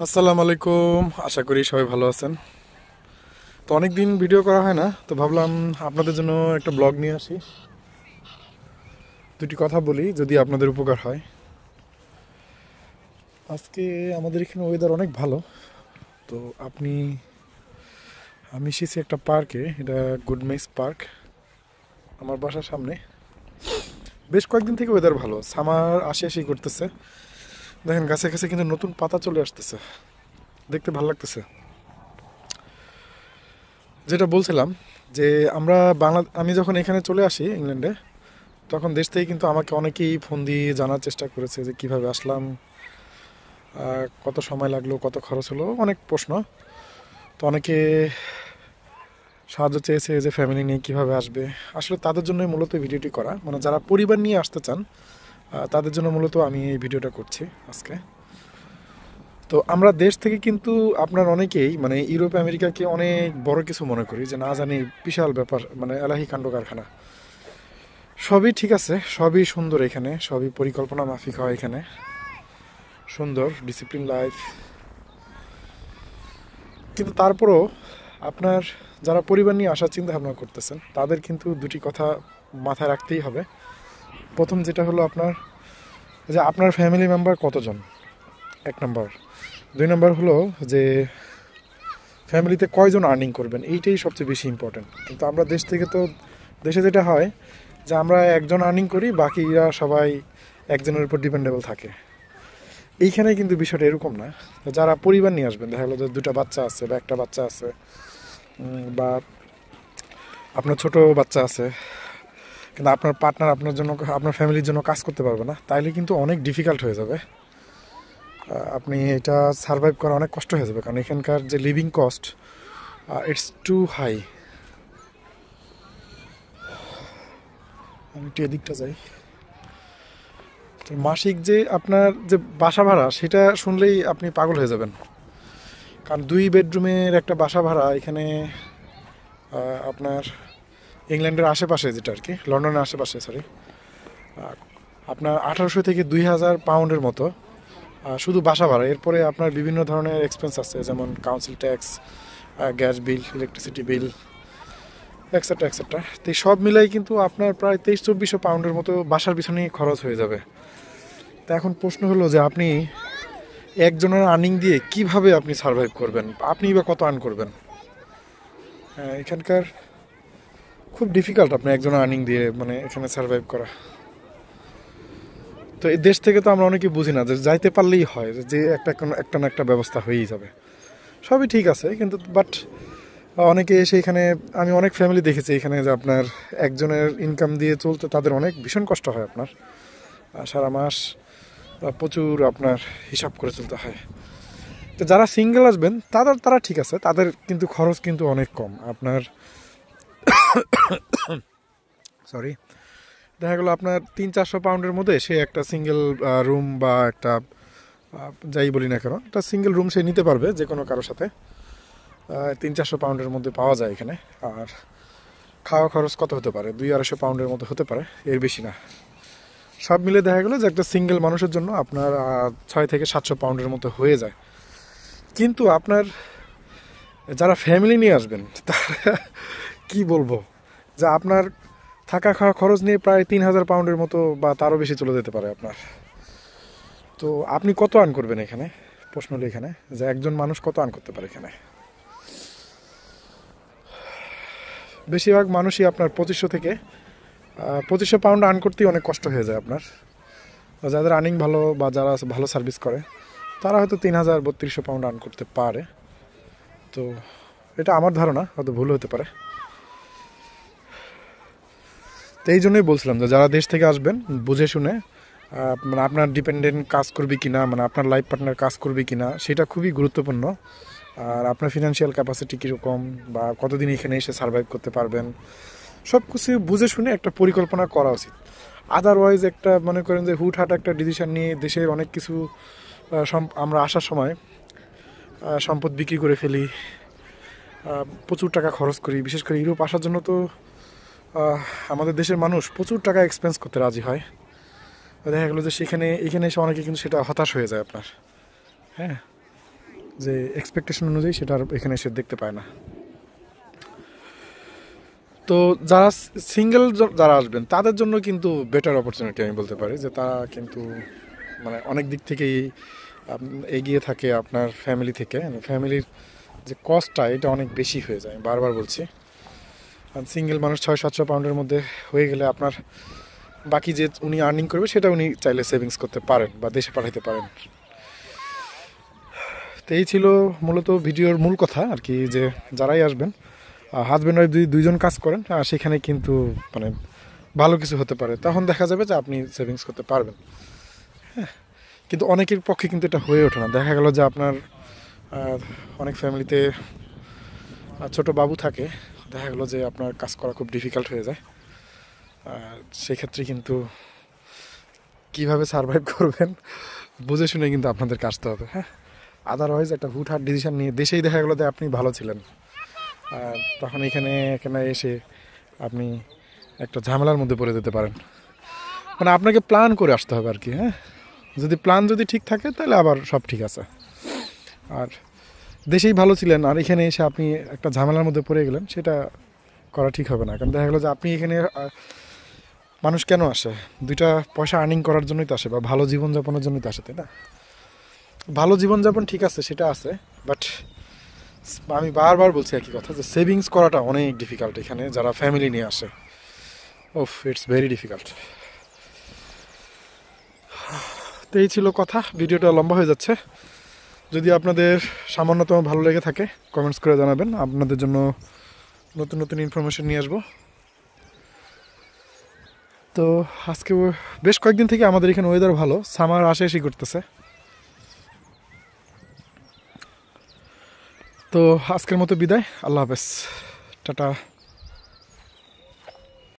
আসসালামু আলাইকুম। আশা করি সবাই ভালো আছেন। তো অনেক দিন ভিডিও করা হয় না, তো ভাবলাম আপনাদের জন্য একটা ব্লগ নিয়ে আসি, দুটি কথা বলি যদি আপনাদের উপকার হয়। আজকে আমাদের এখানে ওয়েদার অনেক ভালো। তো আপনি আমি এসেছি একটা পার্কে, এটা গুডমেক্স পার্ক, আমার বাসার সামনে। বেশ কয়েকদিন থেকে ওয়েদার ভালো, সামার আসি আসি করতেছে। দেখেন গাছে গাছে কিন্তু নতুন পাতা চলে আসতেছে, দেখতে ভালো লাগতেছে। যেটা বলছিলাম যে আমি যখন এখানে চলে আসি ইংল্যান্ডে, তখন দেশ থেকে কিন্তু আমাকে অনেকেই ফোন দিয়ে জানার চেষ্টা করেছে যে কিভাবে আসলাম, কত সময় লাগলো, কত খরচ হলো, অনেক প্রশ্ন। তো অনেকে সাহায্য চেয়েছে যে ফ্যামিলি নিয়ে কিভাবে আসবে। আসলে তাদের জন্যই মূলত ভিডিওটি করা, মানে যারা পরিবার নিয়ে আসতে চান তাদের জন্য মূলত আমি এই ভিডিওটা করছি আজকে। তো আমরা দেশ থেকে কিন্তু আপনার অনেকেই মানে ইউরোপ আমেরিকাকে অনেক বড় কিছু মনে করি, যে না জানি বিশাল ব্যাপার, মানে এলাহি কাণ্ড কারখানা। সবই ঠিক আছে, সবই সুন্দর, এখানে সবই পরিকল্পনা মাফিক হয়, এখানে সুন্দর ডিসিপ্লিন লাইফ। কিন্তু তারপরও আপনার যারা পরিবার নিয়ে আসার চিন্তা ভাবনা করতেছেন তাদের কিন্তু দুটি কথা মাথায় রাখতেই হবে। প্রথম যেটা হলো আপনার, যে আপনার ফ্যামিলি মেম্বার কতজন, এক নম্বর। দুই নম্বর হলো যে ফ্যামিলিতে কয়জন আর্নিং করবেন, এইটাই সবচেয়ে বেশি ইম্পর্টেন্ট। কিন্তু আমরা দেশ থেকে তো, দেশে যেটা হয় যে আমরা একজন আর্নিং করি, বাকিরা সবাই একজনের উপর ডিপেন্ডেবল থাকে। এইখানে কিন্তু বিষয়টা এরকম না। যারা পরিবার নিয়ে আসবেন, দেখা গেলো যে দুটা বাচ্চা আছে বা একটা বাচ্চা আছে, বা আপনার ছোট বাচ্চা আছে, কিন্তু আপনার পার্টনার আপনার জন্য, আপনার ফ্যামিলির জন্য কাজ করতে পারবে না, তাইলে কিন্তু অনেক ডিফিকাল্ট হয়ে যাবে। আপনি এটা সারভাইভ করা অনেক কষ্ট হয়ে যাবে, কারণ এখানকার যে living cost, it's too high. আমি একটু এদিকটা যাই। মাসিক যে আপনার যে বাসা ভাড়া, সেটা শুনলেই আপনি পাগল হয়ে যাবেন। কারণ 2 বেডরুমের একটা বাসা ভাড়া এখানে আপনার ইংল্যান্ডের আশেপাশে, যেটা আর কি লন্ডনের আশেপাশে, সরি, আপনার 1800 থেকে 2000 পাউন্ডের মতো শুধু বাসা ভাড়া। এরপরে আপনার বিভিন্ন ধরনের এক্সপেন্স আছে, যেমন council tax, gas bill, electricity bill, etcetera etcetera. তো এই সব মিলাই কিন্তু আপনার প্রায় 2300-2400 পাউন্ডের মতো বাসার পিছনেই খরচ হয়ে যাবে। তা এখন প্রশ্ন হলো যে আপনি একজনের আর্নিং দিয়ে কিভাবে আপনি সার্ভাইভ করবেন, আপনি বা কত আর্ন করবেন। হ্যাঁ, এখানকার খুব ডিফিকাল্ট আপনি একজন আর্নিং দিয়ে মানে এখানে সার্ভাইভ করা। তো এই দেশ থেকে তো আমরা অনেকে বুঝি না যে যাইতে পারলেই হয়, যে একটা না একটা ব্যবস্থা হয়েই যাবে, সবই ঠিক আছে। কিন্তু বাট অনেকে এসে এখানে, আমি অনেক ফ্যামিলি দেখেছি এখানে, যে আপনার একজনের ইনকাম দিয়ে চলতে তাদের অনেক ভীষণ কষ্ট হয়। আপনার সারা মাস প্রচুর আপনার হিসাব করে চলতে হয়। তো যারা সিঙ্গেল আসবেন তারা ঠিক আছে, তাদের কিন্তু খরচ কিন্তু অনেক কম। আপনার সরি, দেখা গেলো আপনার 300-400 পাউন্ডের মধ্যে সে একটা সিঙ্গেল রুম বা একটা যাই বলি না কেন, একটা সিঙ্গেল রুম সে নিতে পারবে যে কোনো কারোর সাথে। 300-400 পাউন্ডের মধ্যে পাওয়া যায় এখানে। আর খাওয়া খরচ কত হতে পারে, 200-250 পাউন্ডের মতো হতে পারে, এর বেশি না। সব মিলে দেখা গেলো যে একটা সিঙ্গেল মানুষের জন্য আপনার 600-700 পাউন্ডের মতো হয়ে যায়। কিন্তু আপনার যারা ফ্যামিলি নিয়ে আসবেন তারা কী বলবো, যে আপনার থাকা খাওয়া খরচ নিয়ে প্রায় 3000 পাউন্ডের মতো বা তারও বেশি চলে যেতে পারে আপনার। তো আপনি কত আর্ন করবেন এখানে, প্রশ্ন হলো এখানে যে একজন মানুষ কত আর্ন করতে পারে এখানে। বেশিরভাগ মানুষই আপনার 2500 পাউন্ড আর্ন করতেই অনেক কষ্ট হয়ে যায় আপনার। যাদের আর্নিং ভালো বা যারা ভালো সার্ভিস করে তারা হয়তো 3000-3200 পাউন্ড আর্ন করতে পারে। তো এটা আমার ধারণা, হয়তো ভুল হতে পারে। তো এই জন্যই বলছিলাম যে যারা দেশ থেকে আসবেন বুঝে শুনে, মানে আপনার ডিপেন্ডেন্ট কাজ করবে কিনা, মানে আপনার লাইফ পার্টনার কাজ করবে কিনা, সেটা খুবই গুরুত্বপূর্ণ। আর আপনার ফিনান্সিয়াল ক্যাপাসিটি কীরকম, বা কতদিন এখানে এসে সার্ভাইভ করতে পারবেন, সব কিছু বুঝে শুনে একটা পরিকল্পনা করা উচিত। আদারওয়াইজ একটা মনে করেন যে হুটহাট একটা ডিসিশন নিয়ে দেশের অনেক কিছু আমরা আসার সময় সম্পদ বিক্রি করে ফেলি, প্রচুর টাকা খরচ করি। বিশেষ করে ইউরোপ আসার জন্য তো আমাদের দেশের মানুষ প্রচুর টাকা এক্সপেন্স করতে রাজি হয়। দেখা গেলো যে এখানে এসে অনেকে কিন্তু সেটা হতাশ হয়ে যায় আপনার। হ্যাঁ, যে এক্সপেকটেশন অনুযায়ী সেটা আর এখানে এসে দেখতে পায় না। তো যারা সিঙ্গেল যারা আসবেন তাদের জন্য কিন্তু বেটার অপরচুনিটি আমি বলতে পারি, যে তারা কিন্তু মানে অনেক দিক থেকেই এগিয়ে থাকে আপনার ফ্যামিলি থেকে। ফ্যামিলির যে কস্টটা এটা অনেক বেশি হয়ে যায়, বারবার বলছি। কারণ সিঙ্গেল মানুষ 600-700 পাউন্ডের মধ্যে হয়ে গেলে আপনার বাকি যে উনি আর্নিং করবে সেটা উনি চাইলে সেভিংস করতে পারেন বা দেশে পাঠাতে পারেন। তো এই ছিল মূলত ভিডিওর মূল কথা আর কি, যে যারাই আসবেন হাজব্যান্ড ওয়াইফ দুইজন কাজ করেন সেখানে কিন্তু মানে ভালো কিছু হতে পারে, তখন দেখা যাবে যে আপনি সেভিংস করতে পারবেন। হ্যাঁ, কিন্তু অনেকের পক্ষে কিন্তু এটা হয়ে ওঠে না। দেখা গেল যে আপনার অনেক ফ্যামিলিতে ছোট বাবু থাকে, দেখা গেলো যে আপনার কাজ করা খুব ডিফিকাল্ট হয়ে যায়। সেক্ষেত্রে কিন্তু কিভাবে সারভাইভ করবেন বুঝে শুনে কিন্তু আপনাদেরকে আসতে হবে। হ্যাঁ, আদারওয়াইজ একটা হুটহাট ডিসিশন নিয়ে দেশেই দেখা গেলো যে আপনি ভালো ছিলেন, তখন এখানে এসে আপনি একটা ঝামেলার মধ্যে পড়ে যেতে পারেন। মানে আপনাকে প্ল্যান করে আসতে হবে আর কি। হ্যাঁ, যদি প্ল্যান ঠিক থাকে তাহলে আবার সব ঠিক আছে। আর দেশেই ভালো ছিলেন আর এখানে এসে আপনি একটা ঝামেলার মধ্যে পড়ে গেলেন, সেটা করা ঠিক হবে না। কারণ দেখা গেলো যে আপনি এখানে মানুষ কেন আসে? দুইটা পয়সা আর্নিং করার জন্যই তো আসে, বা ভালো জীবনযাপনের জন্যই তো আসে, তাই না? ভালো জীবনযাপন ঠিক আছে, সেটা আছে, বাট আমি বারবার বলছি একই কথা, যে সেভিংস করাটা অনেক ডিফিকাল্ট এখানে যারা ফ্যামিলি নিয়ে আসে। ওফ, ইটস ভেরি ডিফিকাল্ট। তো এই ছিল কথা, ভিডিওটা লম্বা হয়ে যাচ্ছে। যদি আপনাদের সামান্যতম ভালো লেগে থাকে কমেন্টস করে জানাবেন, আপনাদের জন্য নতুন নতুন ইনফরমেশন নিয়ে আসবো। তো আজকে বেশ কয়েকদিন থেকে আমাদের এখানে ওয়েদার ভালো, সামার আশাআশি করতেছে। তো আজকের মতো বিদায়, আল্লাহ হাফেজ, টাটা।